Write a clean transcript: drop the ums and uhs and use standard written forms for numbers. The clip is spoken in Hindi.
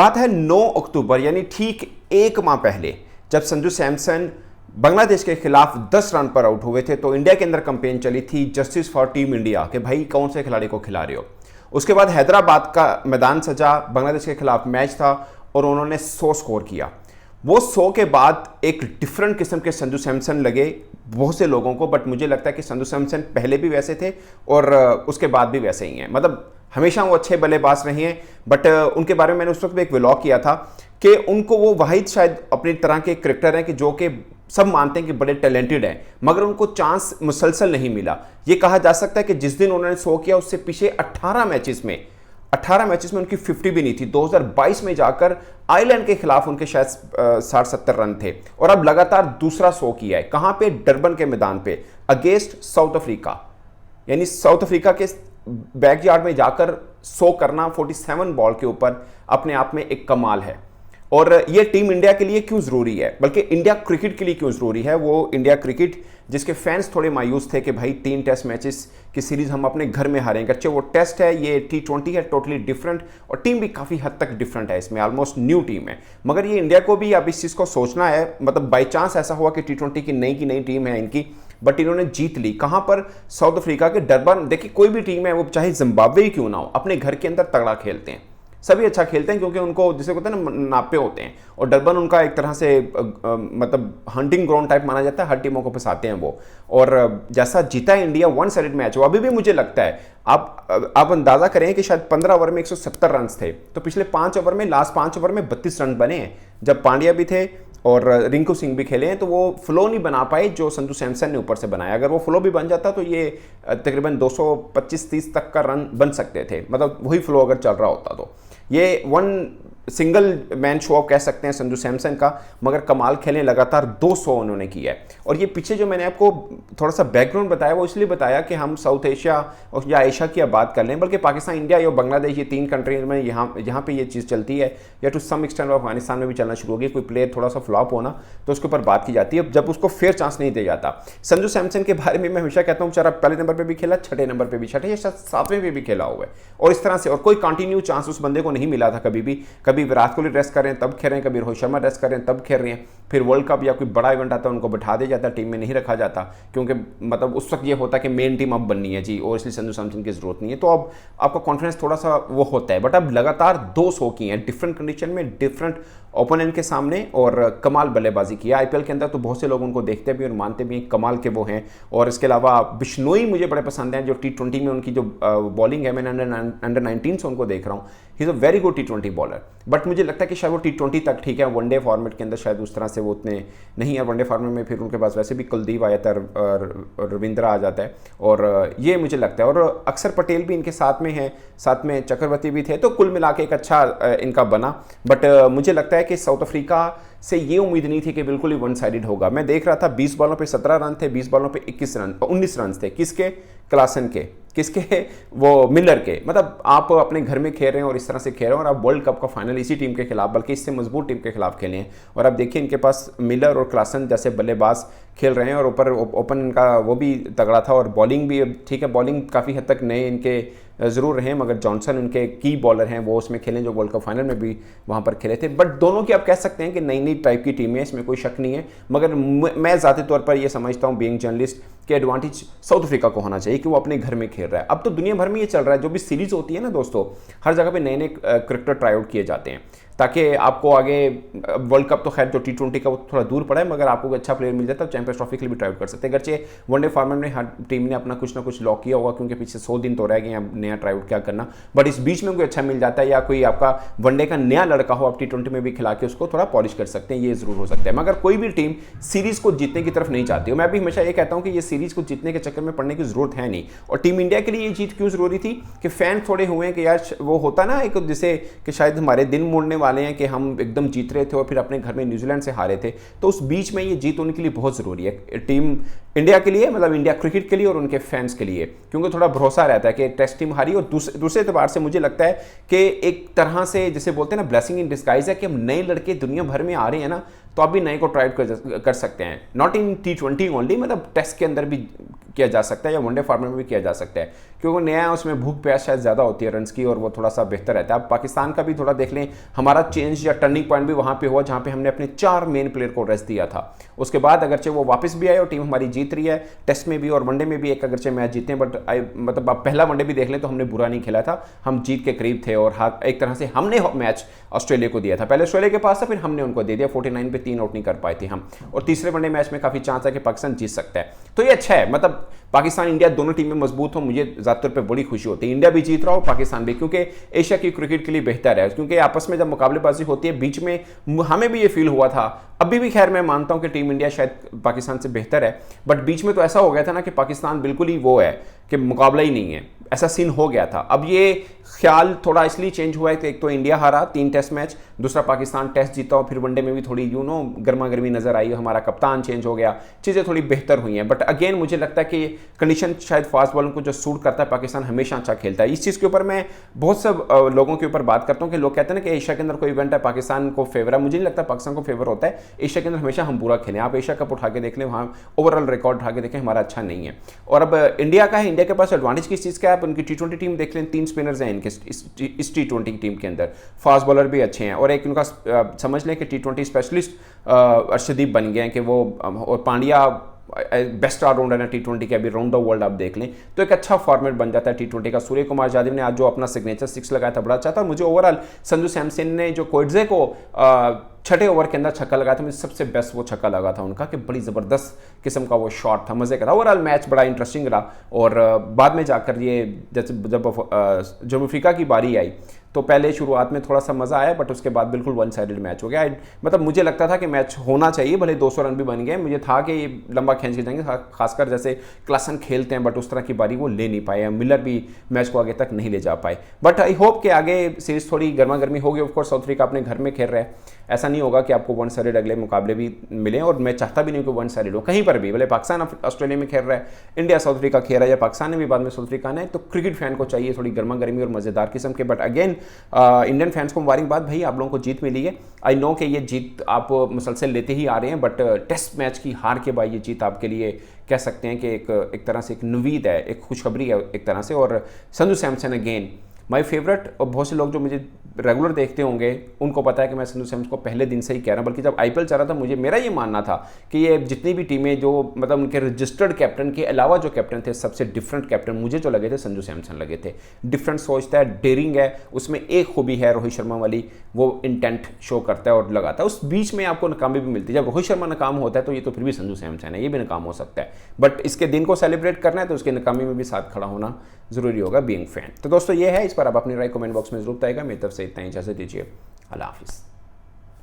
बात है 9 अक्टूबर यानी ठीक एक माह पहले, जब संजू सैमसन बांग्लादेश के खिलाफ 10 रन पर आउट हुए थे तो इंडिया के अंदर कंपेन चली थी जस्टिस फॉर टीम इंडिया कि भाई कौन से खिलाड़ी को खिला रहे हो। उसके बाद हैदराबाद का मैदान सजा, बांग्लादेश के खिलाफ मैच था और उन्होंने 100 स्कोर किया। वो 100 के बाद एक डिफरेंट किस्म के संजू सैमसन लगे बहुत से लोगों को, बट मुझे लगता है कि संजू सैमसन पहले भी वैसे थे और उसके बाद भी वैसे ही हैं। मतलब हमेशा वो अच्छे बल्लेबाज रहे हैं, बट उनके बारे में मैंने उस वक्त भी एक व्लॉग किया था कि उनको वो वाहिद शायद अपनी तरह के क्रिकेटर हैं कि जो कि सब मानते हैं कि बड़े टैलेंटेड हैं, मगर उनको चांस मुसलसल नहीं मिला। ये कहा जा सकता है कि जिस दिन उन्होंने 100 किया उससे पीछे 18 मैचेस में उनकी 50 भी नहीं थी। 2022 में जाकर आयरलैंड के खिलाफ उनके शायद 60-70 रन थे और अब लगातार दूसरा 100 किया है। कहां पे? डरबन के मैदान पे अगेंस्ट साउथ अफ्रीका, यानी साउथ अफ्रीका के बैकयार्ड में जाकर 100 करना 47 बॉल के ऊपर अपने आप में एक कमाल है। और ये टीम इंडिया के लिए क्यों जरूरी है, बल्कि इंडिया क्रिकेट के लिए क्यों जरूरी है, वो इंडिया क्रिकेट जिसके फैंस थोड़े मायूस थे कि भाई 3 टेस्ट मैचेस की सीरीज हम अपने घर में हारेंगे। अच्छे वो टेस्ट है, ये T20 है, टोटली डिफरेंट, और टीम भी काफ़ी हद तक डिफरेंट है, इसमें ऑलमोस्ट न्यू टीम है। मगर ये इंडिया को भी अब इस चीज़ को सोचना है, मतलब बाई चांस ऐसा हुआ कि T20 की नई टीम है इनकी, बट इन्होंने जीत ली। कहां पर? साउथ अफ्रीका के डरबन। देखिए कोई भी टीम है, वो चाहे जिम्बाब्वे ही क्यों ना हो, अपने घर के अंदर तगड़ा खेलते हैं, सभी अच्छा खेलते हैं क्योंकि उनको जिसे कहते हैं ना नापे होते हैं, और डरबन उनका एक तरह से मतलब हंटिंग ग्राउंड टाइप माना जाता है, हर टीमों को फंसाते हैं वो। और जैसा जीता है इंडिया, 1 साइडेड मैच हो, अभी भी मुझे लगता है आप अंदाजा करें कि शायद 15 ओवर में 170 रन थे, तो पिछले 5 ओवर में, लास्ट 5 ओवर में 32 रन बने हैं। जब पांड्या भी थे और रिंकू सिंह भी खेले हैं तो वो फ्लो नहीं बना पाए जो संजू सैमसन ने ऊपर से बनाया। अगर वो फ्लो भी बन जाता तो ये तकरीबन 225-30 तक का रन बन सकते थे, मतलब वही फ्लो अगर चल रहा होता तो। ये 1 सिंगल मैन शो ऑफ कह सकते हैं संजू सैमसन का, मगर कमाल खेलें, लगातार 200 उन्होंने किया है। और ये पीछे जो मैंने आपको थोड़ा सा बैकग्राउंड बताया वो इसलिए बताया कि हम साउथ एशिया और या एशिया की अब बात कर लें, बल्कि पाकिस्तान, इंडिया या बांग्लादेश, ये 3 कंट्रीज में यहाँ पे ये चीज़ चलती है, या टू सम एक्सटेंट अफगानिस्तान में भी चलना शुरू होगी। कोई प्लेयर थोड़ा सा फ्लॉप होना तो उसके ऊपर बात की जाती है जब उसको फेयर चांस नहीं दिया जाता। संजू सैमसन के बारे में मैं हमेशा कहता हूँ बेचारा पहले नंबर पर भी खेला, 6ठे नंबर पर भी, 6ठे या 7वें पे भी खेला हुआ है, और इस तरह से, और कोई कंटिन्यू चांस उस बंदे को नहीं मिला था कभी भी। कभी विराट कोहली रेस्ट कर रहे हैं तब खेल रहे हैं, कभी रोहित शर्मा रेस्ट कर रहे हैं तब खेल रहे हैं, फिर वर्ल्ड कप या कोई बड़ा इवेंट आता है उनको बैठा दिया जाता है, टीम में नहीं रखा जाता, क्योंकि मतलब उस वक्त ये होता है कि मेन टीम अब बननी है जी, और इसलिए संजू सैमसन की जरूरत नहीं है। तो अब आपका कॉन्फिडेंस थोड़ा सा वो होता है, बट अब लगातार 200 की हैं डिफरेंट कंडीशन में, डिफरेंट ओपोनेंट के सामने, और कमाल बल्लेबाजी की है। आईपीएल के अंदर तो बहुत से लोग उनको देखते भी और मानते भी हैं कमाल के वो हैं। और इसके अलावा बिश्नोई मुझे बड़े पसंद हैं, जो T20 में उनकी जो बॉलिंग है, मैंने अंडर 19 से उनको देख रहा हूँ, he is a very good T20 bowler. But मुझे लगता है कि शायद वो T20 तक ठीक है, वनडे फॉर्मेट के अंदर शायद उस तरह से वो उतने नहीं है। वनडे फॉर्मेट में फिर उनके पास वैसे भी कुलदीप आ जाता है और रविंद्रा आ जाता है, और ये मुझे लगता है, और अक्षर पटेल भी इनके साथ में है, साथ में चक्रवर्ती भी थे, तो कुल मिला के एक अच्छा इनका बना। बट मुझे लगता है कि साउथ अफ्रीका से ये उम्मीद नहीं थी कि बिल्कुल ही 1 साइडेड होगा। मैं देख रहा था 20 बॉलों पे 17 रन थे, 20 बॉलों पे 19 रन थे। किसके? क्लासन के, किसके? वो मिलर के। मतलब आप अपने घर में खेल रहे हैं और इस तरह से खेल रहे हैं, और आप वर्ल्ड कप का फाइनल इसी टीम के खिलाफ, बल्कि इससे मजबूत टीम के खिलाफ खेले हैं, और अब देखिए इनके पास मिलर और क्लासन जैसे बल्लेबाज खेल रहे हैं, और ऊपर ओपन इनका वो भी तगड़ा था, और बॉलिंग भी ठीक है, बॉलिंग काफ़ी हद तक नए इनके ज़रूर रहे, मगर जॉनसन उनके की बॉलर हैं, वो उसमें खेलें जो वर्ल्ड कप फाइनल में भी वहाँ पर खेले थे। बट दोनों की आप कह सकते हैं कि नई टाइप की टीम है, इसमें कोई शक नहीं है, मगर मैं ज़ाती तौर पर ये समझता हूँ बीइंग जर्नलिस्ट कि एडवांटेज साउथ अफ्रीका को होना चाहिए कि वो अपने घर में खेल रहा है। अब तो दुनिया भर में ये चल रहा है, जो भी सीरीज़ होती है ना दोस्तों, हर जगह पे नए क्रिकेटर ट्राई आउट किए जाते हैं, ताकि आपको आगे वर्ल्ड कप तो खैर जो T20 का वो थोड़ा दूर पड़ा है, मगर आपको अच्छा प्लेयर मिल जाता है, चैंपियंस ट्रॉफी के लिए भी ट्राई आउट कर सकते हैं। अगरचे वनडे फॉर्मेट में हर टीम ने अपना कुछ ना कुछ लॉक किया होगा, क्योंकि पीछे 100 दिन तो रह गए हैं, नया ट्राई आउट क्या करना, बट इस बीच में कोई अच्छा मिल जाता है, या कोई आपका वनडे का नया लड़का हो, आप T20 में भी खिला के उसको थोड़ा पॉलिश कर सकते हैं, ये जरूर हो सकता है। मगर कोई भी टीम सीरीज़ को जीतने की तरफ नहीं चाहती हो। मैं भी हमेशा ये कहता हूँ कि ये सीरीज़ को जीतने के चक्कर में पड़ने की जरूरत है नहीं। और टीम इंडिया के लिए ये जीत क्यों जरूरी थी कि फैन थोड़े हुए हैं कि यार वो होता ना एक, जैसे कि शायद हमारे दिन मोड़ने वाले हैं कि हम एकदम जीत रहे थे और फिर अपने घर में न्यूजीलैंड से हारे थे, तो उस बीच में ये जीत उनके लिए बहुत ज़रूरी है, टीम इंडिया के लिए, मतलब इंडिया क्रिकेट के लिए और उनके फैंस के लिए, क्योंकि थोड़ा भरोसा रहता है कि टेस्ट टीम हारी। और दूसरे एतबार से मुझे लगता है कि एक तरह से जैसे बोलते हैं ना, ब्लेसिंग इन डिस्गाइज है कि हम नए लड़के दुनिया भर में आ रहे हैं ना, तो आप भी नए को ट्राई कर सकते हैं, नॉट इन T20 ओनली, मतलब टेस्ट के अंदर भी किया जा सकता है या वनडे फॉर्मेट में भी किया जा सकता है, क्योंकि नया है उसमें भूख प्यास शायद ज़्यादा होती है रन्स की, और वो थोड़ा सा बेहतर रहता है। आप पाकिस्तान का भी थोड़ा देख लें, हमारा हमारा चेंज या टर्निंग पॉइंट भी वहां पे हुआ जहां पे हमने अपने 4 मेन प्लेयर को रेस्ट दिया था। उसके बाद अगरचे वो वापस भी आए और टीम हमारी जीत रही है, टेस्ट में भी और वनडे में भी एक अगरचे मैच जीते हैं, बट मतलब आप पहला वनडे भी देख लें तो हमने बुरा नहीं खेला था, हम जीत के करीब थे और एक तरह से हमने मैच ऑस्ट्रेलिया को दिया था। पहले ऑस्ट्रेलिया के पास था, फिर हमने उनको दे दिया, 49 पे 3 आउट नहीं कर पाए थे हम, और तीसरे वनडे मैच में काफी चांस है कि पाकिस्तान जीत सकता है। तो ये अच्छा है, मतलब पाकिस्तान इंडिया दोनों टीमें मजबूत हो, मुझे ज्यादातर पे बड़ी खुशी होती है। इंडिया भी जीत रहा हो, पाकिस्तान भी, क्योंकि एशिया की क्रिकेट के लिए बेहतर है, क्योंकि आपस में जब मुकाबलेबाजी होती है, बीच में हमें भी ये फील हुआ था, अभी भी खैर मैं मानता हूं कि टीम इंडिया शायद पाकिस्तान से बेहतर है, बट बीच में तो ऐसा हो गया था ना कि पाकिस्तान बिल्कुल ही वो है कि मुकाबला ही नहीं है, ऐसा सीन हो गया था। अब ये ख्याल थोड़ा इसलिए चेंज हुआ है कि एक तो इंडिया हारा 3 टेस्ट मैच, दूसरा पाकिस्तान टेस्ट जीता और फिर वनडे में भी थोड़ी गर्मा गर्मी नजर आई, हमारा कप्तान चेंज हो गया, चीज़ें थोड़ी बेहतर हुई हैं। बट अगेन मुझे लगता है कि कंडीशन शायद फास्ट बॉलर को जो सूट करता है, पाकिस्तान हमेशा अच्छा खेलता है। इस चीज़ के ऊपर मैं बहुत सब लोगों के ऊपर बात करता हूँ कि लोग कहते हैं ना कि एशिया के अंदर कोई इवेंट है पाकिस्तान को फेवर है, मुझे नहीं लगता पाकिस्तान को फेवर होता है। एशिया के अंदर हमेशा हम बुरा खेलें, आप एशिया कप उठा के देख लें, वहाँ ओवरऑल रिकॉर्ड उठा के देखें, हमारा अच्छा नहीं है। और अब इंडिया का है, इंडिया के पास एडवांटेज किस चीज़ का है, आप उनकी T20 टीम देख लें, 3 स्पिनर्स हैं इनके इस T20 की टीम के अंदर, फास्ट बॉलर भी अच्छे हैं, और एक उनका समझ लें कि T20 स्पेशलिस्ट अर्शदीप बन गए हैं कि वो, और पांड्या बेस्ट ऑलराउंडर है T20 के, अभी राउंड द वर्ल्ड आप देख लें, तो एक अच्छा फॉर्मेट बन जाता है T20 का। सूर्य कुमार यादव ने आज जो अपना सिग्नेचर 6 लगाया था, बड़ा अच्छा था। मुझे ओवरऑल संजू सैमसन ने जो कोएट्जे को 6ठे ओवर के अंदर छक्का लगाया था, मुझे सबसे बेस्ट वो छक्का लगा था उनका, कि बड़ी ज़बरदस्त किस्म का वो शॉट था, मज़े का था। ओवरऑल मैच बड़ा इंटरेस्टिंग रहा, और बाद में जाकर ये जब जम्मू अफ्रीका की बारी आई तो पहले शुरुआत में थोड़ा सा मज़ा आया, बट उसके बाद बिल्कुल वन साइडेड मैच हो गया। मतलब मुझे लगता था कि मैच होना चाहिए, भले 200 रन भी बन गए, मुझे था कि ये लंबा खींच के जाएंगे, खासकर जैसे क्लासन खेलते हैं, बट उस तरह की बारी वो ले नहीं पाए, मिलर भी मैच को आगे तक नहीं ले जा पाए। बट आई होप कि आगे सीरीज थोड़ी गर्मा गर्मी होगी। ऑफकोर्स साउथ अफ्रीका अपने घर में खेल रहे हैं, ऐसा नहीं होगा कि आपको वन साइडेड अगले मुकाबले भी मिले, और मैं चाहता भी नहीं कि वन साइडेड हो कहीं पर भी, भले पाकिस्तान ऑस्ट्रेलिया में खेल रहा है, इंडिया साउथ अफ्रीका खेल रहा है, या पाकिस्तान ने भी बाद में साउथ अफ्रीका ने, तो क्रिकेट फैन को चाहिए थोड़ी गर्मा गर्मी और मज़ेदार किस्म के। बट अगेन इंडियन फैंस को मुबारकबाद भाई, आप लोगों को जीत मिली है। आई नो कि ये जीत आप मुसलसल लेते ही आ रहे हैं, बट टेस्ट मैच की हार के बाद ये जीत आपके लिए कह सकते हैं कि एक तरह से एक नवीद है, एक खुशखबरी है एक तरह से। और Sanju Samson again my favourite, और बहुत से लोग जो मुझे रेगुलर देखते होंगे उनको पता है कि मैं संजू सैमसन को पहले दिन से ही कह रहा हूँ, बल्कि जब IPL चल रहा था मेरा ये मानना था कि ये जितनी भी टीमें जो मतलब उनके रजिस्टर्ड कैप्टन के अलावा जो कैप्टन थे, सबसे डिफरेंट कैप्टन मुझे जो लगे थे संजू सैमसन लगे थे। डिफरेंट सोचता है, डेयरिंग है, उसमें एक खूबी है रोहित शर्मा वाली, वो इंटेंट शो करता है और लगाता है। उस बीच में आपको नाकामी भी मिलती है, जब रोहित शर्मा नाकाम होता है तो ये तो फिर भी संजू सैमसन है, ये भी नाकाम हो सकता है, बट इसके दिन को सेलिब्रेट करना है तो उसके नाकामी में भी साथ खड़ा होना जरूरी होगा बीइंग फैन। तो दोस्तों ये है, इस पर आप अपनी राय कमेंट बॉक्स में जरूर बताएगा। मेरी तरफ से इतना ही, इजाजत दीजिए, अल्लाह हाफिज़।